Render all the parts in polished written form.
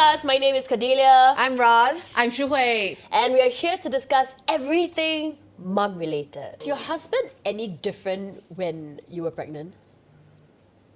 podcast. My name is Cordelia. I'm Roz. I'm Shu Hui. And we are here to discuss everything mum related. Is your husband any different when you were pregnant?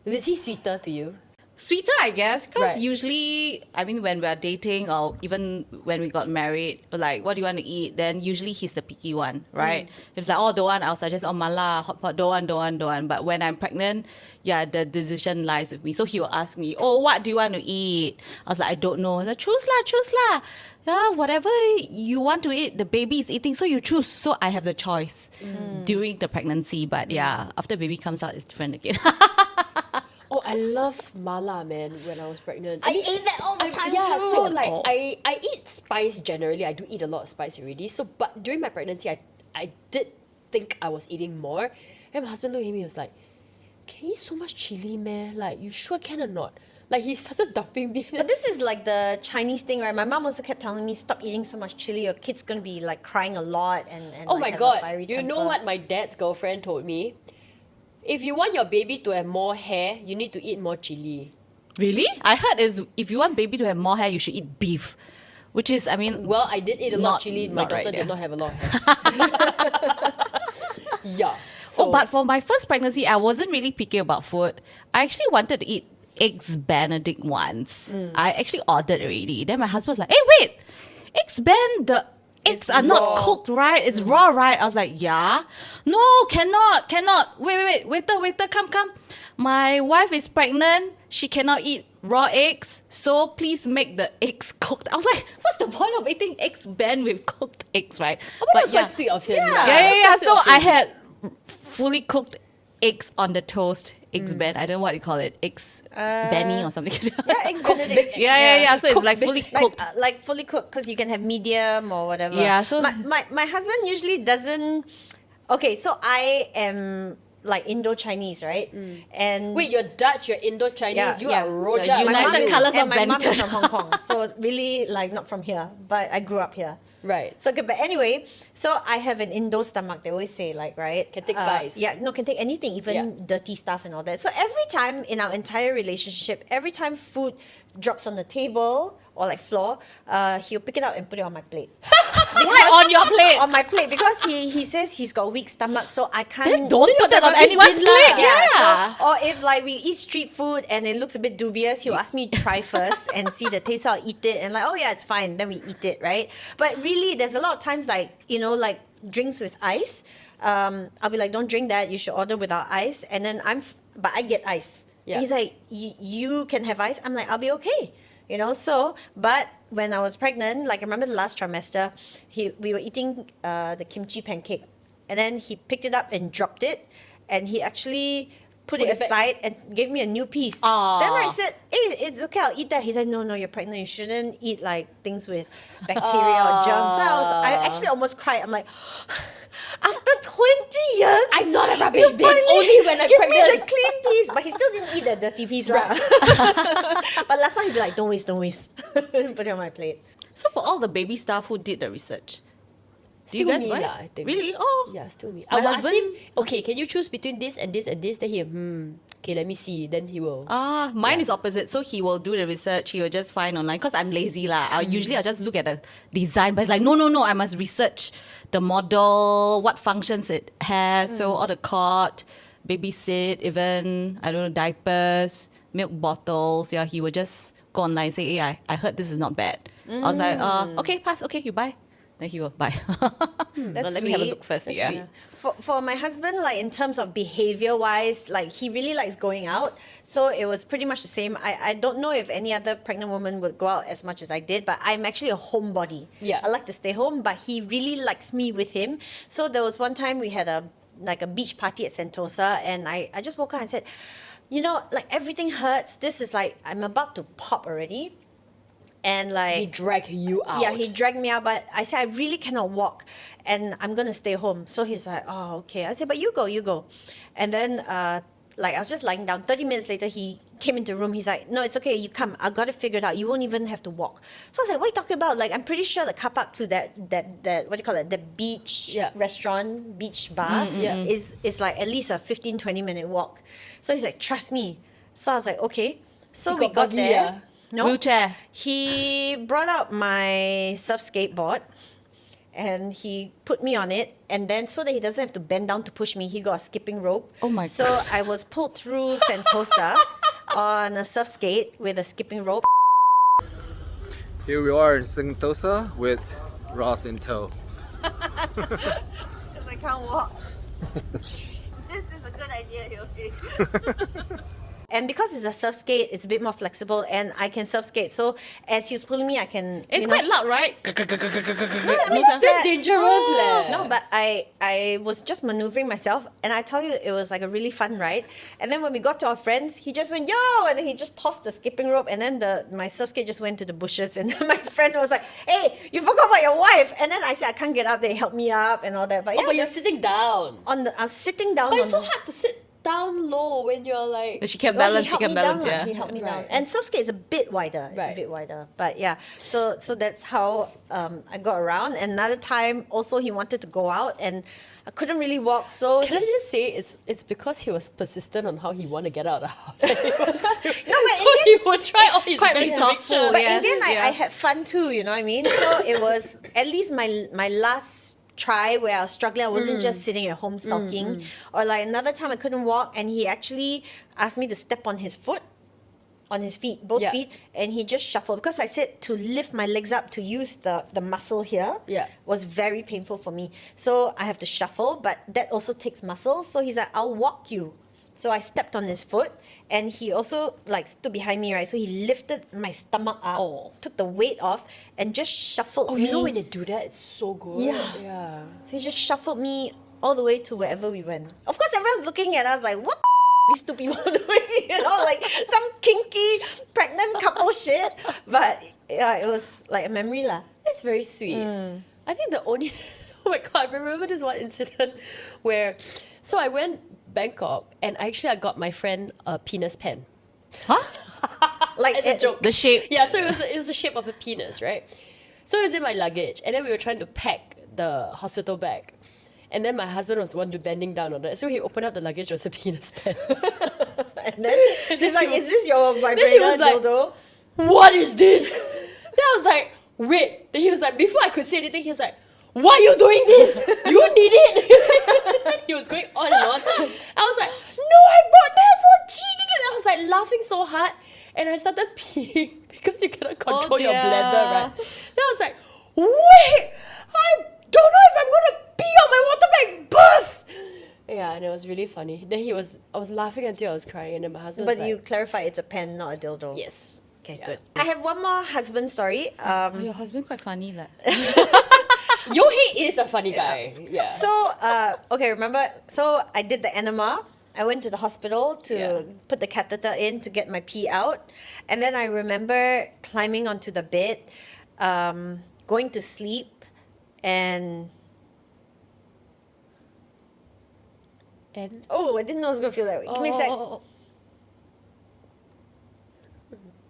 Was he sweeter to you? Sweeter, I guess, because Right. usually, I mean, when we're dating or even when we got married, like, what do you want to eat? Then usually he's the picky one, right? If it's like, oh, don't want, I'll suggest, oh, mala, hot pot, don't want. But when I'm pregnant, yeah, the decision lies with me. So he will ask me, oh, what do you want to eat? I was like, I don't know. Like, choose lah. Yeah, whatever you want to eat, the baby is eating, so you choose. So I have the choice during the pregnancy. But yeah, after baby comes out, it's different again. Oh, I love mala, man, when I was pregnant. I ate that all the time yeah, too. so like I eat spice generally. I do eat a lot of spice already. So but during my pregnancy, I did think I was eating more. And my husband looked at me and was like, can you eat so much chili, man? Like, you sure can or not? Like, he started dumping me. But this is like the Chinese thing, right? My mom also kept telling me, stop eating so much chili. Your kid's going to be like crying a lot and Oh like, my have a god, fiery you know temper. what my dad's girlfriend told me? If you want your baby to have more hair, you need to eat more chili. Really? I heard is if you want baby to have more hair, you should eat beef. Which is, I mean, Well, I did eat a lot of Not- chili. My not daughter right, did yeah. not have a lot of hair. Yeah. So, but for my first pregnancy, I wasn't really picky about food. I actually wanted to eat eggs Benedict once. I actually ordered already. Then my husband was like, hey, wait, eggs Ben, the eggs are not cooked, right? It's raw, right? I was like, yeah. No, cannot. Wait, waiter, come. My wife is pregnant. She cannot eat raw eggs. So please make the eggs cooked. I was like, what's the point of eating eggs Ben with cooked eggs, right? but that was quite sweet of him. Yeah. Yeah. That's So quite sweet I of him. had fully cooked eggs on the toast. Eggs Ben. I don't know what you call it. Eggs Benny or something. Yeah, eggs Cooked Benedict. baked eggs. Yeah. So it's Cooked like baked fully eggs. cooked. Like fully cooked because you can have medium or whatever. Yeah, so- my husband usually doesn't. Okay, so I am like Indo-Chinese, right? And Wait, you're Dutch, you're Indo-Chinese, you are Roja. You're my United mom is, Colours and of my mom is Benetton. from Hong Kong, so really like not from here, but I grew up here. Right. So okay, but anyway, so I have an Indo stomach. They always say like, right? Can take spice. Yeah, no, can take anything, even Yeah. dirty stuff and all that. So every time in our entire relationship, every time food drops on the table or like floor, he'll pick it up and put it on my plate. Why on your plate? On my plate because he says he's got weak stomach, so I can't. Then don't So put you're that on the rubbish anyone's bin plate. lah. Yeah. So, or if like we eat street food and it looks a bit dubious, he'll ask me to try first and see the taste. So I'll eat it and like, oh yeah, it's fine. Then we eat it, right? But really, there's a lot of times like like drinks with ice. I'll be like, don't drink that. You should order without ice. And then but I get ice. Yeah. He's like, you can have ice. I'm like, I'll be okay. So, but when I was pregnant, like I remember the last trimester, we were eating the kimchi pancake, and then he picked it up and dropped it, and he actually put it Put it back. aside and gave me a new piece. Aw. Then I said, hey, it's okay, I'll eat that. He said, no, you're pregnant. You shouldn't eat like things with bacteria or germs. So I actually almost cried. I'm like, after 20 years, I'm not a rubbish you bin, finally only when I'm give me the pregnant. clean piece. But he still didn't eat the dirty piece. Lah. But last time he'd be like, don't waste. Put it on my plate. So for all the baby staff who did the research, do you Still guys me buy? lah, I think. Really? Oh. Yeah, still me. My I will ask husband- him, okay, can you choose between this and this and this? Then he, okay, let me see. Then he will. Mine is opposite. So he will do the research. He will just find online because I'm lazy lah. Usually I just look at the design, but it's like no. I must research the model, what functions it has. So all the cot, baby sit, even I don't know diapers, milk bottles. Yeah, he will just go online and say, hey, I heard this is not bad. I was like, okay, pass. Okay, you buy. Then he will buy. That's Let me have a sweet. look first. That's Yeah. sweet. For my husband, like in terms of behavior wise, like he really likes going out. So it was pretty much the same. I don't know if any other pregnant woman would go out as much as I did, but I'm actually a homebody. Yeah. I like to stay home, but he really likes me with him. So there was one time we had a beach party at Sentosa, and I just woke up and said, like everything hurts. This is like I'm about to pop already. And like He dragged you out. yeah, he dragged me out, but I said, I really cannot walk and I'm going to stay home. So he's like, oh, okay. I said, but you go. And then, like, I was just lying down. 30 minutes later, he came into the room. He's like, no, it's okay. You come. I got it figured out. You won't even have to walk. So I was like, what are you talking about? Like, I'm pretty sure the car park to that what do you call it? The beach Yeah. restaurant, beach bar Yeah. is like at least a 15, 20 minute walk. So he's like, trust me. So I was like, okay. So He we got got buggy, there. No. Wheelchair. He brought out my surf skateboard and he put me on it. And then so that he doesn't have to bend down to push me, he got a skipping rope. Oh my So God. I was pulled through Sentosa on a surf skate with a skipping rope. Here we are in Sentosa with Ross in tow. Because I can't walk. This is a good idea, okay? And because it's a surf skate, it's a bit more flexible and I can surf skate. So as he was pulling me, I can... It's you know, quite loud, right? No, I mean, It's still dangerous leh. No, but I was just maneuvering myself, and I tell you, it was like a really fun ride. And then when we got to our friends, he just went, yo, and then he just tossed the skipping rope, and then my surf skate just went to the bushes, and then my friend was like, hey, you forgot about your wife. And then I said, I can't get up, they helped me up and all that. But yeah, Oh, but you're sitting down. I was sitting down But on it's so the... hard to sit down low when you're like. She can Well, balance, he she helped can me balance, down, yeah. He helped me down. Right. And surf skate is a bit wider. It's a Right. bit wider. But yeah, so that's how I got around. And another time, also, he wanted to go out and I couldn't really walk. So Can I just say it's because he was persistent on how he want to get out of the house. no, but so he would try all his Quite best to make resourceful, sure. But yeah. in the end, Yeah. I had fun too, you know what I mean? So it was at least my last try where I was struggling. I wasn't just sitting at home sulking. Or like another time I couldn't walk and he actually asked me to step on his foot, on his feet, both Yeah. feet, and he just shuffled. Because I said to lift my legs up to use the muscle here Yeah. was very painful for me. So I have to shuffle, but that also takes muscle. So he's like, I'll walk you. So I stepped on his foot and he also like stood behind me, right? So he lifted my stomach up, Oh. took the weight off and just shuffled Oh, me. you know when they do that, it's so good. Yeah. Yeah. So he just shuffled me all the way to wherever we went. Of course, everyone's looking at us like, what these two people doing? You know, like some kinky pregnant couple shit. But yeah, it was like a memory lah. That's very sweet. I think the only oh my god, I remember this one incident where so I went Bangkok and actually I got my friend a penis pen. Huh? Like As a joke. The shape. Yeah, so it was the shape of a penis, right? So it was in my luggage, and then we were trying to pack the hospital bag. And then my husband was the one bending down on it. So he opened up the luggage, it was a penis pen. And then he's like, is this your he vibrator was like- dildo? What is this? Then I was like, wait. Then he was like, before I could say anything, he was like, why are you doing this? You need it. He was going on and on. I was like, no, I bought that for cheating. I was like laughing so hard. And I started peeing because you cannot control your dear. bladder, right? Then I was like, wait, I don't know if I'm going to pee on my water bag burst. Yeah, and it was really funny. Then I was laughing until I was crying. And then my husband was But like, you clarify it's a pen, not a dildo. yes. Okay, Yeah. good. I have one more husband story. Your husband quite funny lah. Yohei is a funny guy. Yeah. So, okay, remember? So I did the enema. I went to the hospital to Yeah. put the catheter in to get my pee out. And then I remember climbing onto the bed, going to sleep, and And oh, I didn't know I was going to feel that way. Give me a sec.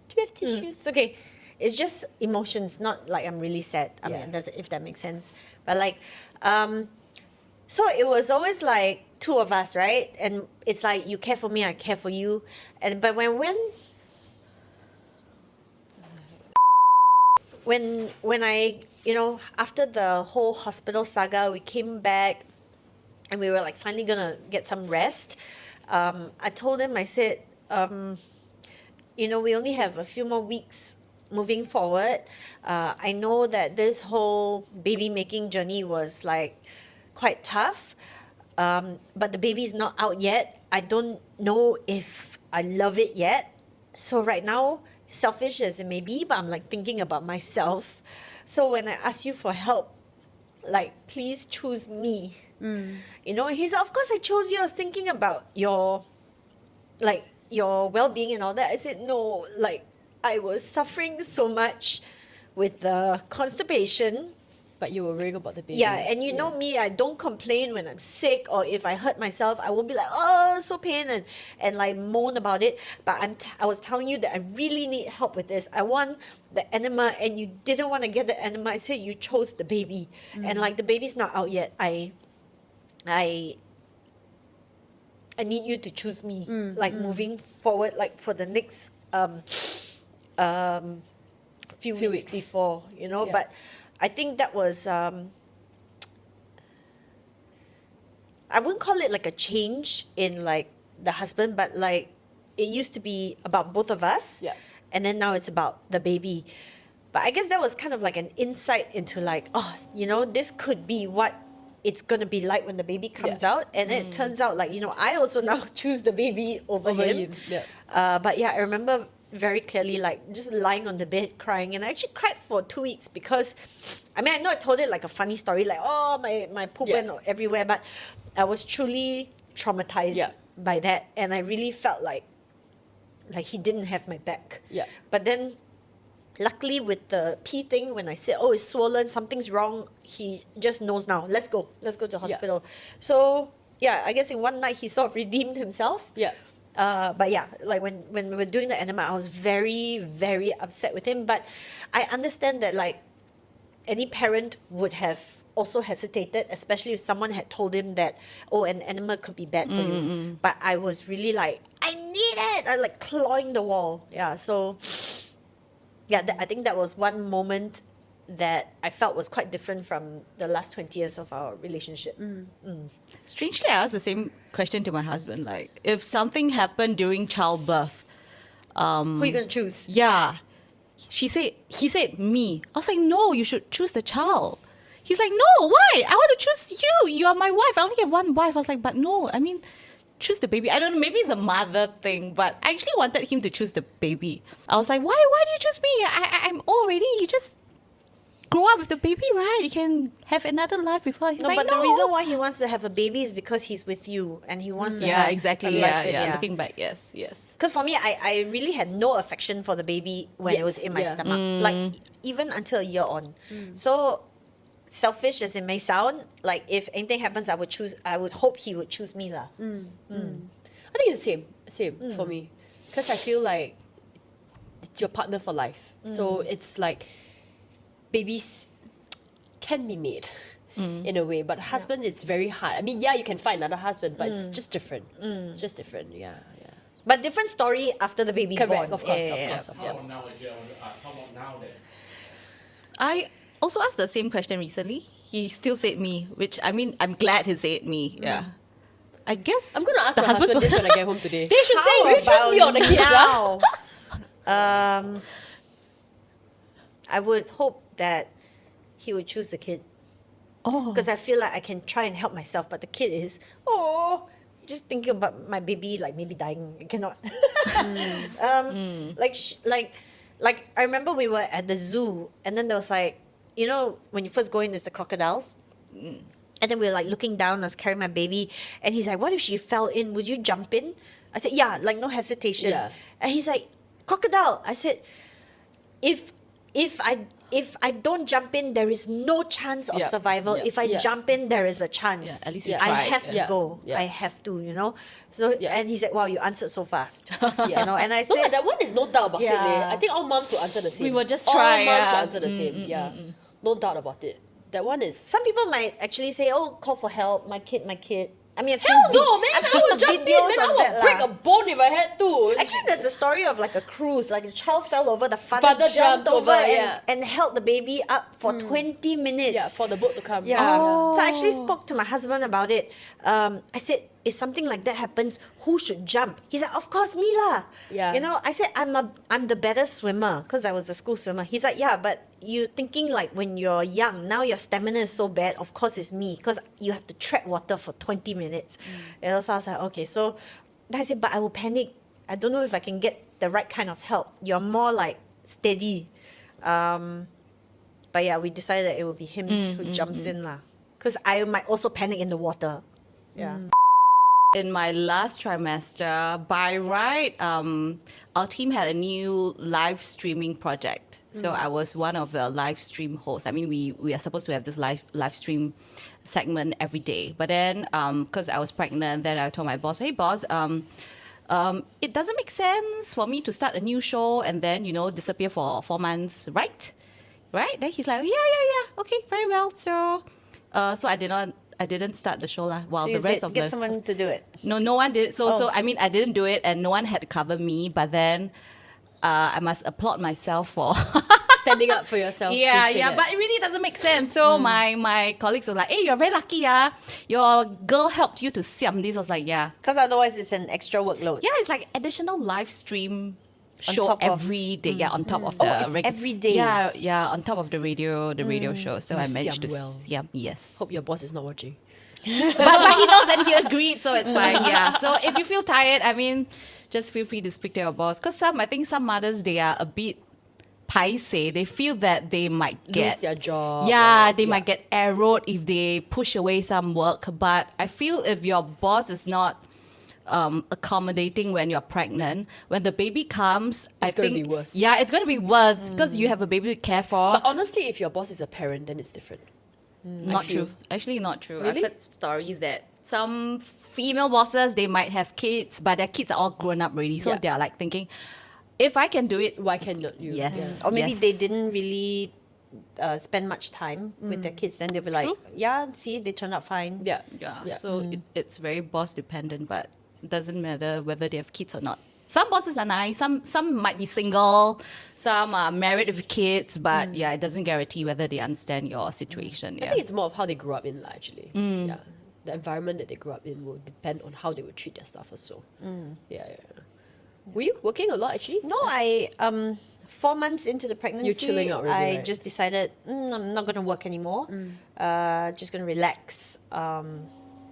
do you have tissues? It's okay. It's just emotions, not like I'm really sad. I Yeah. mean, if that makes sense. But like, so it was always like two of us, right? And it's like you care for me, I care for you. But when I, you know, after the whole hospital saga, we came back and we were like finally gonna get some rest. I told him, I said, you know, we only have a few more weeks moving forward. I know that this whole baby making journey was like quite tough, but the baby's not out yet. I don't know if I love it yet. So right now, selfish as it may be, but I'm like thinking about myself. So when I ask you for help, like, please choose me. You know, he's, of course I chose you. I was thinking about your well-being and all that. I said, no, like, I was suffering so much with the constipation. But you were worried about the baby. Yeah, and you know me, I don't complain when I'm sick or if I hurt myself. I won't be like, oh, so pain and like moan about it. But I was telling you that I really need help with this. I want the enema and you didn't want to get the enema. I said you chose the baby. And like the baby's not out yet. I need you to choose me, like moving forward, like for the next few Few weeks weeks. before, you know. Yeah. But I think that was I wouldn't call it like a change in like the husband, but like it used to be about both of us, Yeah. and then now it's about the baby. But I guess that was kind of like an insight into like, oh, you know, this could be what it's gonna be like when the baby comes Yeah. out, and then it turns out like, you know, I also now choose the baby over Over him. you, yeah. But yeah, I remember very clearly like just lying on the bed crying, and I actually cried for 2 weeks because, I mean, I know I told it like a funny story, like, oh, my poop Yeah. went everywhere, but I was truly traumatized Yeah. by that, and I really felt like he didn't have my back. Yeah. But then luckily with the pee thing, when I said, oh, it's swollen, something's wrong, he just knows now. Let's go to hospital. So yeah, I guess in one night he sort of redeemed himself. Yeah. But yeah, like when we were doing the enema, I was very, very upset with him. But I understand that like any parent would have also hesitated, especially if someone had told him that, oh, an enema could be bad for you. But I was really like, I need it. I like clawing the wall. Yeah. So yeah, I think that was one moment that I felt was quite different from the last 20 years of our relationship. Strangely, I asked the same question to my husband. Like, if something happened during childbirth, Who are you going to choose? yeah, he said me. I was like, no, you should choose the child. He's like, no, why? I want to choose you. You are my wife. I only have one wife. I was like, but no, I mean, choose the baby. I don't know, maybe it's a mother thing, but I actually wanted him to choose the baby. I was like, why do you choose me? I'm already, you just grow up with the baby, right? You can have another life with her. He's No, like, but no. the reason why he wants to have a baby is because he's with you and he wants to Yeah, have exactly. a life Yeah, with yeah. you. Looking back, yes. Because for me, I really had no affection for the baby when it Yes, was in my yeah. stomach. Like, even until a year on. So, selfish as it may sound, like, if anything happens, I would hope he would choose me lah. I think it's the same for me. Because I feel like it's your partner for life. So it's like babies can be made in a way, but husband, it's very hard. I mean, yeah, you can find another husband, but it's just different. It's just different, yeah. But different story after the baby's Correct, born. of course, Yeah, of yeah, course, of How about course. now, Adele? How about now then? I also asked the same question recently. He still said me, which I mean, I'm glad he said me. Yeah. I guess I'm gonna ask the my husband husband's- this when I get home today. They should say, How you choose about me or the kids. now? I would hope that he would choose the kid. Oh. Because I feel like I can try and help myself, but the kid is, just thinking about my baby, like maybe dying. I cannot. Like I remember we were at the zoo, and then there was like, you know, when you first go in, there's the crocodiles. And then we were like looking down, I was carrying my baby, and he's like, what if she fell in? Would you jump in? I said, yeah, like no hesitation. Yeah. And he's like, crocodile. I said, if I don't jump in, there is no chance of Yeah. survival. Yeah. If I Yeah. jump in, there is a chance. Yeah, at least you I tried. have to Yeah. go. Yeah. I have to, you know. So Yeah. and he said, wow, you answered so fast. Yeah. You know, and I No, but said, that one is no doubt about it. Yeah. Leh. I think all moms will answer the same. We will just all try, moms will yeah. answer the same. Yeah, no doubt about it. That one is. some people might actually say, oh, call for help. My kid. I mean, I've Hell seen no, man! I've I seen would the jump in, videos man. I of would that break lah. a bone if I had to. Actually, there's a story of like a cruise, like a child fell over, the father, Father jumped jumped over over, yeah. and held the baby up for 20 minutes. Yeah, for the boat to come. Yeah. Oh. So I actually spoke to my husband about it. I said, if something like that happens, who should jump? He's like, of course, me lah. Yeah. You know, I said, I'm the better swimmer because I was a school swimmer. He's like, yeah, but you thinking like when you're young, now your stamina is so bad. Of course, it's me because you have to tread water for 20 minutes. You know, so I was like, okay. So I said, but I will panic. I don't know if I can get the right kind of help. You're more like steady. But yeah, we decided that it would be him who jumps in lah. Because I might also panic in the water. Yeah. In my last trimester, by right, our team had a new live streaming project. So I was one of the live stream hosts. I mean, we are supposed to have this live stream segment every day. But then, because I was pregnant, then I told my boss, hey boss, it doesn't make sense for me to start a new show and then, disappear for 4 months, right? Right? Then he's like, yeah, okay, very well. So I didn't start the show lah. While So the you rest said, of get the someone to do it. no one did. So Oh. I mean, I didn't do it, and no one had to cover me. But then I must applaud myself for Standing up for yourself. to say that. but it really doesn't make sense. So my colleagues were like, hey, you're very lucky, your girl helped you to siam this. I was like, yeah. Because otherwise it's an extra workload. Yeah, it's like additional live stream On show top of- every day. Yeah, on top of Oh, the it's every day. Yeah, on top of the radio show. So I You managed siam to well. siam, yes. Hope your boss is not watching. but he knows that he agreed, so it's fine. Yeah. So if you feel tired, I mean, just feel free to speak to your boss. Because I think some mothers, they are a bit paise. They feel that they might Lose get their job. yeah, or- they might get arrowed if they push away some work. But I feel if your boss is not accommodating when you're pregnant, when the baby comes, I It's gonna think be worse. Yeah, it's going to be worse because you have a baby to care for. But honestly, if your boss is a parent, then it's different. Not feel. true. Actually, not true. I've Really? heard stories that some female bosses, they might have kids, but their kids are all grown up already. So Yeah. they're like thinking, if I can do it, Why cannot you? yes. Yeah. Or maybe yes. they didn't really spend much time with their kids. Then they'll be like, True. yeah, see, they turned out fine. Yeah. Yeah. So it's very boss dependent, but it doesn't matter whether they have kids or not. Some bosses are nice. Some might be single. Some are married with kids. But yeah, it doesn't guarantee whether they understand your situation. I Yeah. think it's more of how they grew up in, actually. Yeah. The environment that they grew up in will depend on how they would treat their staff also. Yeah. Were you working a lot, actually? No, I 4 months into the pregnancy, chilling out already, I right? just decided I'm not going to work anymore. Just going to relax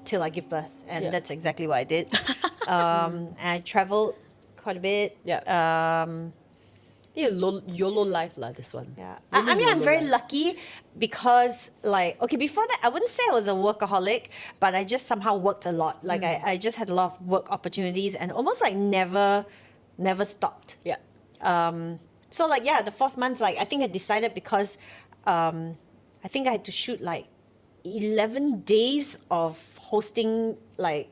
till I give birth, and Yeah. that's exactly what I did. And I traveled quite a bit. Yeah. YOLO life, lah, this one. Yeah. Really I mean, I'm YOLO very life. lucky because, like, okay, before that, I wouldn't say I was a workaholic, but I just somehow worked a lot. Like, I just had a lot of work opportunities and almost like never stopped. Yeah. So, like, yeah, the 4th month, like, I think I decided because I think I had to shoot like 11 days of hosting, like,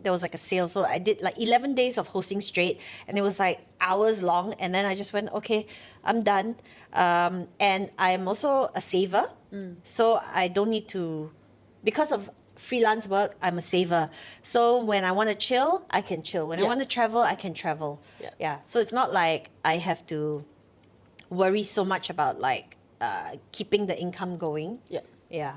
there was like a sale. So I did like 11 days of hosting straight, and it was like hours long. And then I just went, okay, I'm done. And I'm also a saver. So I don't need to, because of freelance work, I'm a saver. So when I want to chill, I can chill. When I Yeah. want to travel, I can travel. Yeah. Yeah. So it's not like I have to worry so much about like keeping the income going. Yeah. Yeah.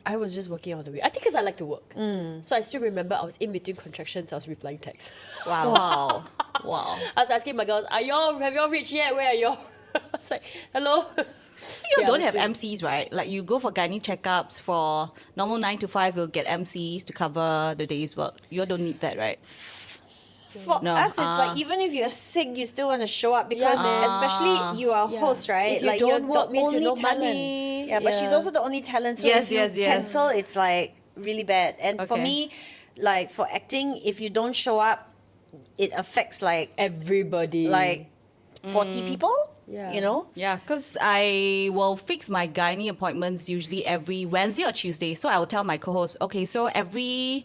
I was just working all the way. I think because I like to work. So I still remember I was in between contractions, I was replying texts. Wow. Wow. Wow. I was asking my girls, have y'all reached yet? Where are y'all? I was like, hello? So you Yeah, don't I have was MCs, right? Like you go for gynae checkups for normal 9 to 5, you'll get MCs to cover the day's work. You don't need that, right? For No, us, it's like even if you're sick, you still want to show up because man. especially you are a Yeah. host, right? If you like don't you're work, the means you only no talent. money. Yeah, but she's Yeah. also the only talent. So Yes, if you yes, yes. cancel, it's like really bad. And for Okay. me, like for acting, if you don't show up, it affects like Everybody. 40 people. Yeah. You know? Yeah, because I will fix my gynae appointments usually every Wednesday or Tuesday. So I will tell my co-host, okay, so every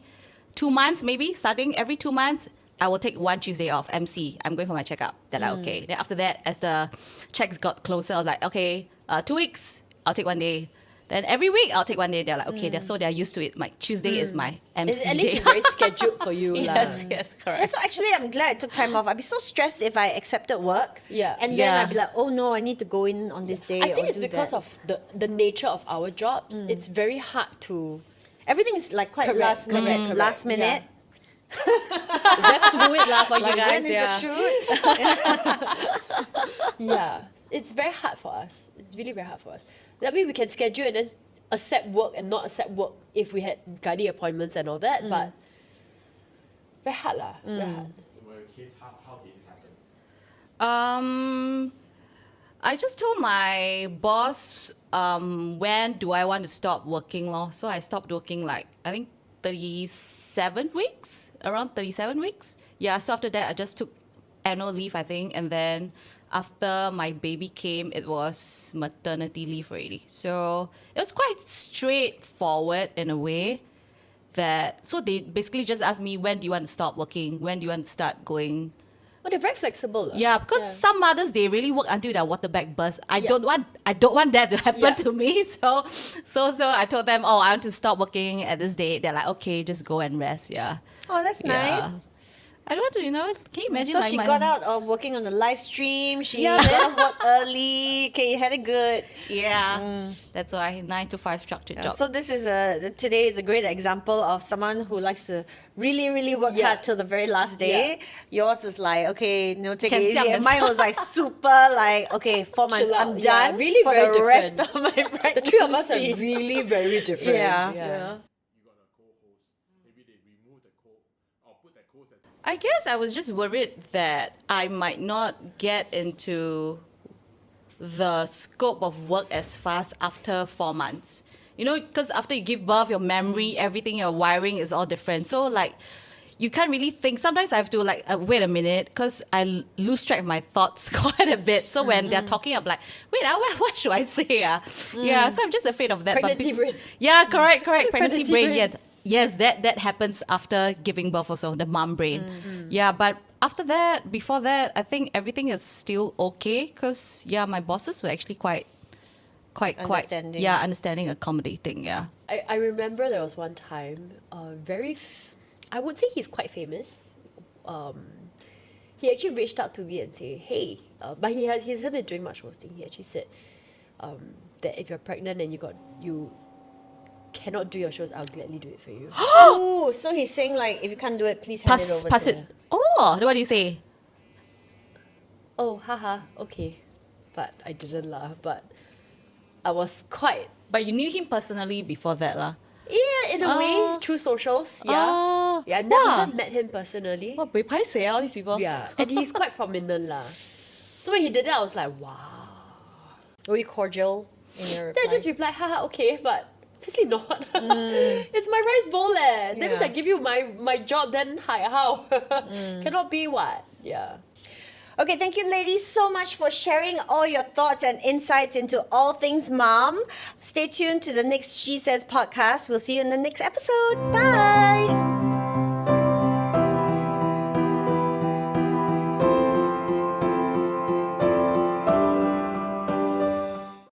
2 months, maybe starting every 2 months, I will take one Tuesday off, MC. I'm going for my checkup. They're like, okay. Then after that, as the checks got closer, I was like, okay, 2 weeks, I'll take 1 day. Then every week, I'll take 1 day. They're like, okay, so they're used to it. My Tuesday is my MC At day. least it's very scheduled for you. yes, lah. yes, Yeah, correct. so actually, I'm glad I took time off. I'd be so stressed if I accepted work. Yeah. And then Yeah. I'd be like, oh no, I need to go in on this day. I think or it's do because that. of the nature of our jobs. It's very hard to... Everything is like quite Correct, last minute. correct, Last minute. It's very fluid lah for you Like, guys. when is Yeah. the shoot? Yeah. It's very hard for us. It's really very hard for us. That means we can schedule and then accept work and not accept work if we had gynae appointments and all that. But very hard lah. Very hard. were kids, how did it happen? I just told my boss when do I want to stop working lor. So I stopped working like I think 37 weeks, around 37 weeks. Yeah, so after that I just took annual leave I think, and then after my baby came it was maternity leave already. So it was quite straightforward in a way that so they basically just asked me when do you want to stop working, when do you want to start going. But they're very flexible. lah. Yeah, because some mothers they really work until their water bag bursts. I Yeah. don't want that to happen Yeah. to me. So I told them, oh, I want to stop working at this date. They're like, okay, just go and rest. Yeah. Oh, that's Yeah. nice. I don't want to, can you imagine So like she my... got out of working on the live stream. She got off work early. Okay, you had it good. Yeah. That's why 9 to 5 structured job. So this is today is a great example of someone who likes to really, really work Yeah. hard till the very last day. Yours is like, okay, take Can it easy. siam And mine was like super like, okay, 4 months, Chill out. I'm Yeah, done really for very the rest different. of my pregnancy. The three of us are really very different. Yeah. You got a co-host. Maybe they remove the co or put that co as I guess I was just worried that I might not get into the scope of work as fast after 4 months. Because after you give birth, your memory, everything, your wiring is all different. So, like, you can't really think. Sometimes I have to, like, wait a minute, because I lose track of my thoughts quite a bit. So, when they're talking, I'm like, wait, what should I say? Yeah, so I'm just afraid of that. But Pregnancy brain. Yeah, correct. Pregnancy Pregnancy brain, brain. yeah. Yes, that happens after giving birth also, the mom brain. Yeah, but after that, before that, I think everything is still okay because, yeah, my bosses were actually quite, Understanding. yeah, understanding, accommodating, yeah. I remember there was one time, I would say he's quite famous. He actually reached out to me and say, hey, but he hasn't been doing much hosting. He actually said that if you're pregnant and you cannot do your shows, I'll gladly do it for you. Ooh, so he's saying like, if you can't do it, please hand it over Pass to it. Oh, what do you say? Oh, haha, okay. But I didn't laugh, but I was quite, But you knew him personally before that, lah. yeah, in a way, through socials, yeah. Oh, Yeah, I wow. never met him personally. What, buay pai seh, all these people? Yeah, and he's quite prominent lah. So when he did that, I was like, wow. Were you cordial in your reply? Then I just replied, haha, okay, but obviously not. It's my rice bowl leh. That means Yeah. I give you my job, then how? Cannot be what? Yeah. Okay, thank you, ladies, so much for sharing all your thoughts and insights into all things mom. Stay tuned to the next She Says podcast. We'll see you in the next episode. Bye.